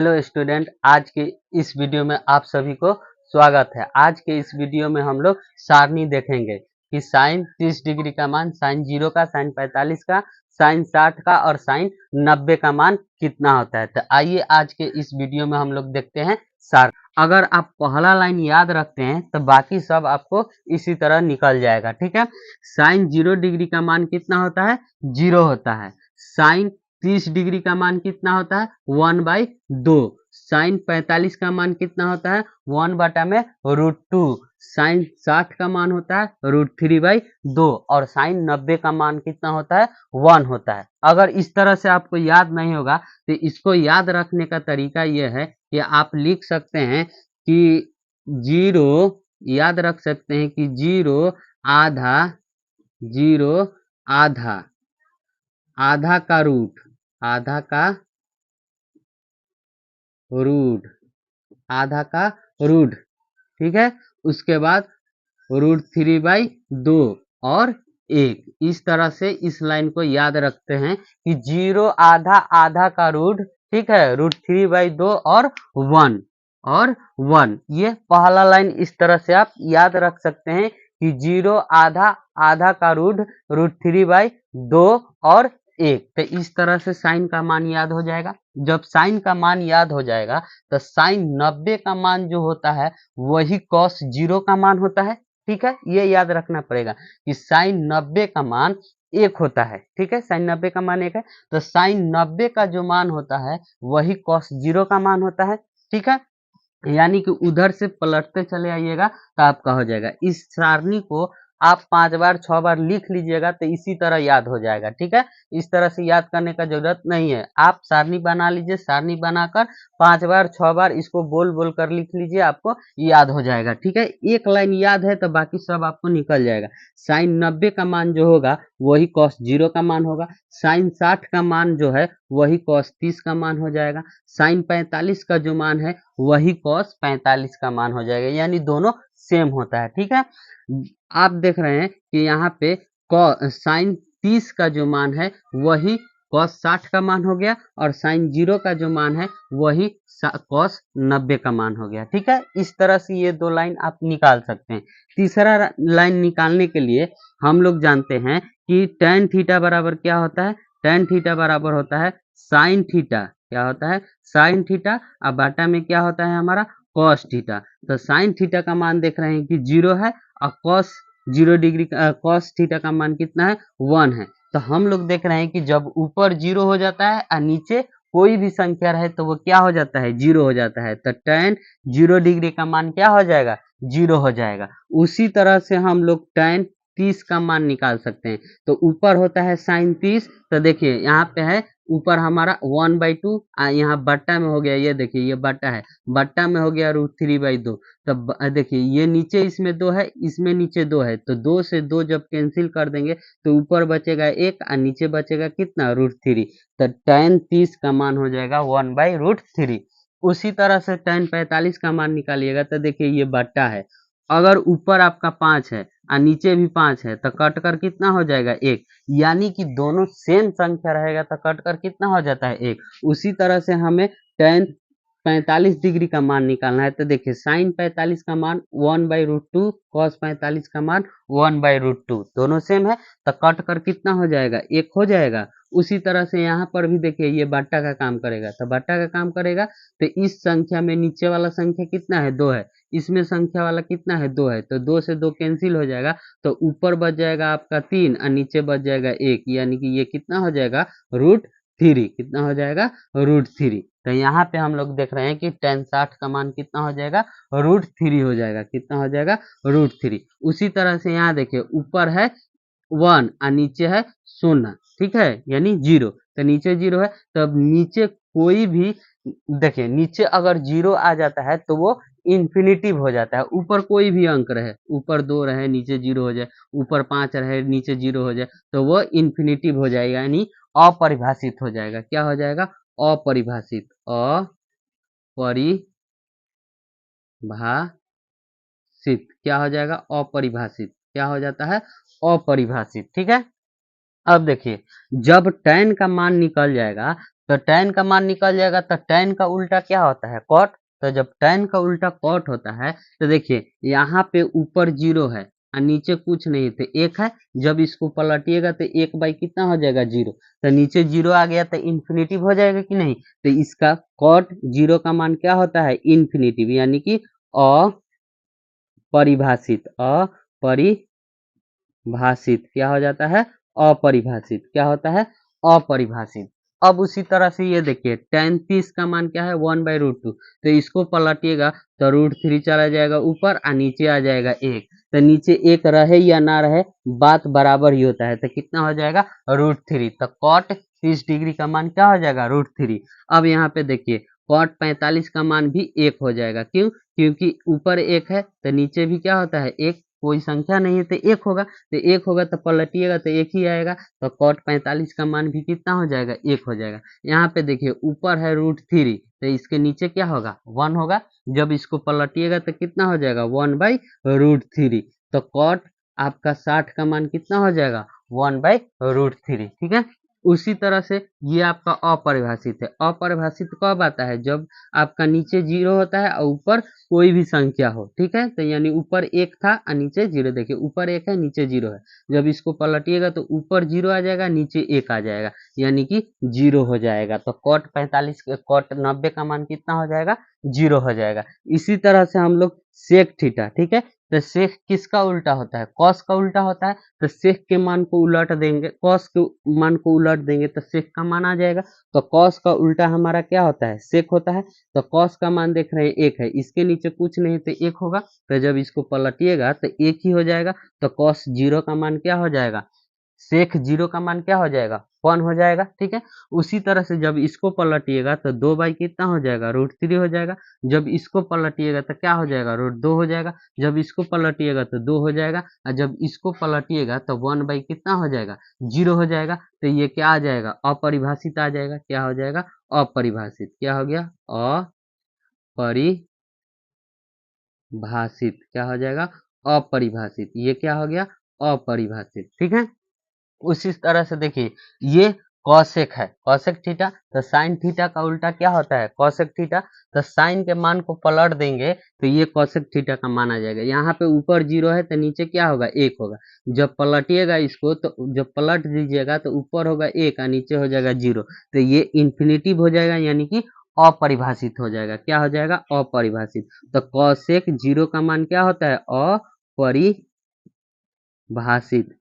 Hello student, आज के इस वीडियो में आप सभी को स्वागत है। आज के इस वीडियो में हम लोग सारणी देखेंगे कि साइन 30 डिग्री का मान, साइन 0 का, साइन 45 का, साइन 60 का और साइन 90 का मान कितना होता है। तो आइए आज के इस वीडियो में हम लोग देखते हैं सार। अगर आप पहला लाइन याद रखते हैं तो बाकी सब आपको इसी तरह निकल जाएगा। ठीक है, साइन 0 डिग्री का मान कितना होता है? 0 होता है। साइन 30 डिग्री का मान कितना होता है? 1/2। साइन 45 का मान कितना होता है? 1/√2। साइन 60 का मान होता है √3/2 और साइन 90 का मान कितना होता है? 1 होता है। अगर इस तरह से आपको याद नहीं होगा तो इसको याद रखने का तरीका यह है कि आप लिख सकते हैं कि 0, याद रख सकते हैं कि 0 आधा, 0 आधा, आधा का रूट, आधा का रूट, आधा का रूट, ठीक है। उसके बाद √3/2 और 1। इस तरह से इस लाइन को याद रखते हैं कि 0 आधा, आधा का रूट, ठीक है, √3/2 और 1। ये पहला लाइन इस तरह से आप याद रख सकते हैं कि 0 आधा, आधा का रूट √3/2 और 1। तो इस तरह से साइन का मान याद हो जाएगा। जब साइन का मान याद हो जाएगा तो साइन 90 का मान जो होता है वही कॉस 0 का मान होता है। ठीक है, ये याद रखना पड़ेगा कि साइन 90 का मान 1 होता है। ठीक है, साइन 90 का मान 1 है, तो साइन 90 का जो मान होता है वही कॉस 0 का मान होता है। ठीक है, यानी कि उधर से पलटते चले आइएगा तो आपका हो जाएगा। इस सारणी को आप 5 बार 6 बार लिख लीजिएगा तो इसी तरह याद हो जाएगा। ठीक है, इस तरह से याद करने का जरूरत नहीं है। आप सारणी बना लीजिए, सारणी बनाकर 5 बार 6 बार इसको बोल बोल कर लिख लीजिए, आपको याद हो जाएगा। ठीक है, एक लाइन याद है तो बाकी सब आपको निकल जाएगा। साइन 90 का मान जो होगा वही कॉस 0 का मान होगा। साइन 60 का मान जो है वही कॉस 30 का मान हो जाएगा। साइन 45 का जो मान है वही कॉस 45 का मान हो जाएगा, यानी दोनों सेम होता है। ठीक है, आप देख रहे हैं कि यहाँ पे साइन 30 का जो मान है वही कॉस 60 का मान हो गया और साइन 0 का जो मान है वही कॉस 90 का मान हो गया। ठीक है, इस तरह से ये दो लाइन आप निकाल सकते हैं। तीसरा लाइन निकालने के लिए हम लोग जानते हैं कि tan थीटा बराबर क्या होता है? tan थीटा बराबर होता है साइन थीटा। क्या होता है? Sine theta. अब बाटा में क्या होता है हमारा? Cos theta. तो साइन थीटा का मान देख रहे हैं कि 0 है और कॉस 0 डिग्री कॉस थीटा का मान कितना है? 1 है। तो हम लोग देख रहे हैं कि जब ऊपर 0 हो जाता है और नीचे कोई भी संख्या रहे तो वो क्या हो जाता है? 0 हो जाता है। तो tan 0 डिग्री का मान क्या हो जाएगा? 0 हो जाएगा। उसी तरह से हम लोग tan 30 का मान निकाल सकते हैं। तो ऊपर होता है साइन 30, तो देखिए यहाँ पे है ऊपर हमारा 1/2, यहाँ बट्टा में हो गया, ये देखिए ये बट्टा है, बट्टा में हो गया √3/2। तब देखिए ये नीचे इसमें 2 है, इसमें नीचे 2 है, तो 2 से 2 जब कैंसिल कर देंगे तो ऊपर बचेगा 1 और नीचे बचेगा कितना? √3। तो tan 30 का मान हो जाएगा 1/√3। उसी तरह से tan 45 का मान निकालिएगा तो देखिए ये बट्टा है, अगर ऊपर आपका 5 है और नीचे भी 5 है तो कट कर कितना हो जाएगा? 1। यानी कि दोनों सेम संख्या रहेगा तो कट कर कितना हो जाता है? 1। उसी तरह से हमें tan 45 डिग्री का मान निकालना है तो देखिए साइन 45 का मान 1/√2, कॉस 45 का मान 1/√2, दोनों सेम है तो कट कर कितना हो जाएगा? 1 हो जाएगा। उसी तरह से यहाँ पर भी देखिए ये बट्टा का काम करेगा, तो बट्टा का काम करेगा तो इस संख्या में नीचे वाला संख्या कितना है? 2 है, इसमें संख्या वाला कितना है? 2 है, तो 2 से 2 कैंसिल हो जाएगा, तो ऊपर बच जाएगा आपका 3 और नीचे बच जाएगा 1, यानी कि ये कितना हो जाएगा? √3। कितना हो जाएगा? √3। तो यहाँ पे हम लोग देख रहे हैं कि tan 60 का मान कितना हो जाएगा? √3 हो जाएगा। कितना हो जाएगा? √3। उसी तरह से यहाँ देखिए ऊपर है 1 और नीचे है 0, ठीक है, यानी 0। तो नीचे 0 है, तब नीचे कोई भी, देखिए नीचे अगर 0 आ जाता है तो वो इन्फिनिटिव हो जाता है। ऊपर कोई भी अंक रहे, ऊपर 2 रहे नीचे 0 हो जाए, ऊपर 5 रहे नीचे 0 हो जाए, तो वो इन्फिनिटिव हो जाएगा, यानी अपरिभाषित हो जाएगा। क्या हो जाएगा? अपरिभाषित। अपरिभाषित क्या हो जाएगा? अपरिभाषित। क्या हो जाता है? अपरिभाषित। ठीक है, अब देखिए जब tan का मान निकल जाएगा तो tan का मान निकल जाएगा, तो tan का उल्टा क्या होता है, cot। तो जब tan का उल्टा cot होता है तो देखिए यहाँ पे ऊपर 0 है और नीचे कुछ नहीं, तो 1 है। जब इसको पलटिएगा तो 1 बाई कितना हो जाएगा, 0। तो नीचे 0 आ गया तो इन्फिनेटिव हो जाएगा कि नहीं। तो इसका cot 0 का मान क्या होता है, इन्फिनेटिव, यानी कि अपरिभाषित। अपरिभाषित क्या हो जाता है, अपरिभाषित। क्या होता है, अपरिभाषित। अब उसी तरह से ये देखिए tan 30 का मान क्या है, 1/√2। तो इसको पलटिएगा तो √3 चला जाएगा ऊपर और नीचे आ जाएगा 1। तो नीचे 1 रहे या ना रहे बात बराबर ही होता है, तो कितना हो जाएगा, √3। तो cot 30 डिग्री का मान क्या हो जाएगा, √3। अब यहाँ पे देखिए cot 45 का मान भी 1 हो जाएगा, क्यों, क्योंकि ऊपर 1 है तो नीचे भी क्या होता है, 1। कोई संख्या नहीं है तो 1 होगा, तो 1 होगा तो पलटिएगा तो 1 ही आएगा। तो cot 45 का मान भी कितना हो जाएगा, 1 हो जाएगा। यहाँ पे देखिए ऊपर है √3, तो इसके नीचे क्या होगा, 1 होगा। जब इसको पलटिएगा तो कितना हो जाएगा, 1/√3। तो cot आपका 60 का मान कितना हो जाएगा, 1/√3। ठीक है। उसी तरह से ये आपका अपरिभाषित है। अपरिभाषित कब आता है, जब आपका नीचे 0 होता है और ऊपर कोई भी संख्या हो। ठीक है, तो यानी ऊपर 1 था और नीचे 0। देखिए ऊपर 1 है नीचे 0 है। जब इसको पलटिएगा तो ऊपर 0 आ जाएगा, नीचे 1 आ जाएगा, यानी कि 0 हो जाएगा। तो cot 90 का मान कितना हो जाएगा, 0 हो जाएगा। इसी तरह से हम लोग sec थीटा, ठीक है, तो sec किसका उल्टा होता है, cos का उल्टा होता है। तो sec के मान को उलट देंगे, cos के मान को उलट देंगे तो sec का मान आ जाएगा। तो cos का उल्टा हमारा क्या होता है, sec होता है। तो cos का मान देख रहे हैं 1 है, इसके नीचे कुछ नहीं तो 1 होगा। तो जब इसको पलटिएगा तो 1 ही हो जाएगा। तो cos 0 का मान क्या हो जाएगा, सेक 0 का मान क्या हो जाएगा, 1 हो जाएगा। ठीक है। उसी तरह से जब इसको पलटिएगा तो 2 बाई कितना हो जाएगा, √3 हो जाएगा। जब इसको पलटिएगा तो क्या हो जाएगा, √2 हो जाएगा। जब इसको पलटिएगा तो 2 हो जाएगा और जब इसको पलटिएगा तो 1 बाई कितना हो जाएगा, 0 हो जाएगा। तो ये क्या आ जाएगा, अपरिभाषित आ जाएगा। क्या हो जाएगा, अपरिभाषित। क्या हो गया, अपरिभाषित। क्या हो जाएगा, अपरिभाषित। ये क्या हो गया, अपरिभाषित। ठीक है। उसी तरह से देखिए ये कॉसेक है, कॉसेक थीटा। तो साइन थीटा का उल्टा क्या होता है, कॉसेक थीटा। तो साइन के मान को पलट देंगे तो ये कॉसेक थीटा का मान आ जाएगा। यहाँ पे ऊपर 0 है तो नीचे क्या होगा, 1 होगा। जब पलटिएगा इसको तो जब पलट दीजिएगा तो ऊपर होगा 1 और नीचे हो जाएगा 0। तो ये इन्फिनेटिव हो जाएगा, यानी कि अपरिभाषित हो जाएगा। क्या हो जाएगा, अपरिभाषित। तो कॉसेक 0 का मान क्या होता है, अपरिभाषित।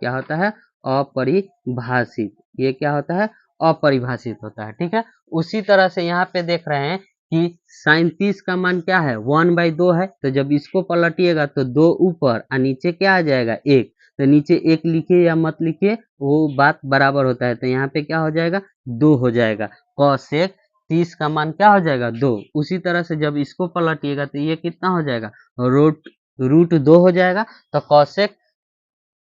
क्या होता है, अपरिभाषित। ये क्या होता है, अपरिभाषित होता है। ठीक है। उसी तरह से यहाँ पे देख रहे हैं कि साइन 30 का मान क्या है, 1/2 है। तो जब इसको पलटिएगा तो 2 ऊपर और नीचे क्या आ जाएगा, 1। तो नीचे 1 लिखिए या मत लिखिए वो बात बराबर होता है। तो यहाँ पे क्या हो जाएगा, 2 हो जाएगा। कॉसेक 30 का मान क्या हो जाएगा, 2। उसी तरह से जब इसको पलटिएगा तो ये कितना हो जाएगा, √2 हो जाएगा। तो कॉसेक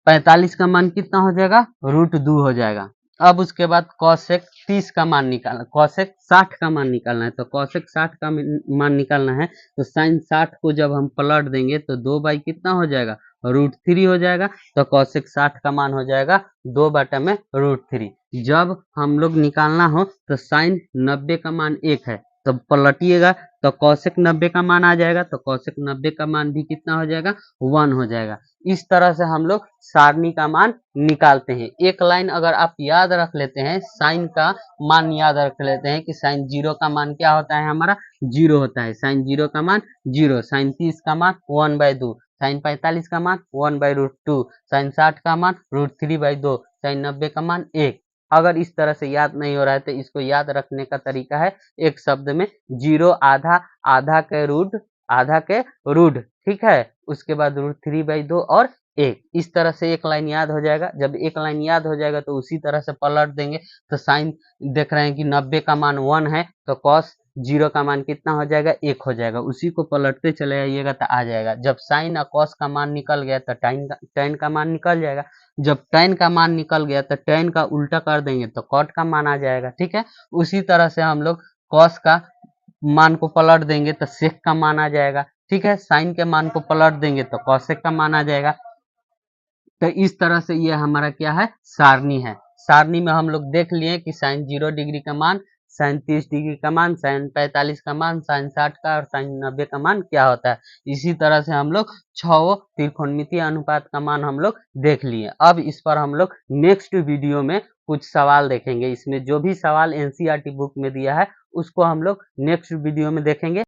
45 का मान कितना हो जाएगा, √2 हो जाएगा। अब उसके बाद कॉसेक 30 का मान निकालना, कॉसेक 60 का मान निकालना है। तो कॉसेक 60 का मान निकालना है तो साइन 60 को जब हम पलट देंगे तो 2 बाई कितना हो जाएगा, √3 हो जाएगा। तो कॉसेक 60 का मान हो जाएगा 2/√3। जब हम लोग निकालना हो तो साइन 90 का मान 1 है, तो पलटिएगा तो कॉसेक 90 का मान आ जाएगा। तो कॉसेक 90 का मान भी कितना हो जाएगा, 1 हो जाएगा। इस तरह से हम लोग सारणी का मान निकालते हैं। एक लाइन अगर आप याद रख लेते हैं, साइन का मान याद रख लेते हैं कि साइन 0 का मान क्या होता है, हमारा 0 होता है। साइन 0 का मान 0, साइन 30 का मान 1/2, साइन 45 का मान 1/√2, साइन 60 का मान √3/2, साइन 90 का मान 1। अगर इस तरह से याद नहीं हो रहा है तो इसको याद रखने का तरीका है एक शब्द में 0 आधा, आधा के रूट। ठीक है। उसके बाद √3/2 और 1। इस तरह से एक लाइन याद हो जाएगा। जब एक लाइन याद हो जाएगा तो उसी तरह से पलट देंगे। तो साइन देख रहे हैं कि 90 का मान 1 है, तो कॉस 0 का मान कितना हो जाएगा, 1 हो जाएगा। उसी को पलटते चले आइएगा तो आ जाएगा। जब साइन और कॉस का मान निकल गया तो tan का मान निकल जाएगा। जब tan का मान निकल गया तो tan का उल्टा कर देंगे तो cot का मान आ जाएगा। ठीक है। उसी तरह से हम लोग cos का मान को पलट देंगे तो sec का मान आ जाएगा। ठीक है। साइन के मान को पलट देंगे तो cosec का मान आ जाएगा। तो इस तरह से ये हमारा क्या है, सारणी है। सारणी में हम लोग देख लिए कि साइन 0 डिग्री का मान साइन 30 डिग्री का मान, साइन 45 का मान, साइन 60 का और साइन 90 का मान क्या होता है। इसी तरह से हम लोग 6 त्रिकोणमितीय अनुपात का मान हम लोग देख लिए। अब इस पर हम लोग नेक्स्ट वीडियो में कुछ सवाल देखेंगे। इसमें जो भी सवाल एनसीईआरटी बुक में दिया है उसको हम लोग नेक्स्ट वीडियो में देखेंगे।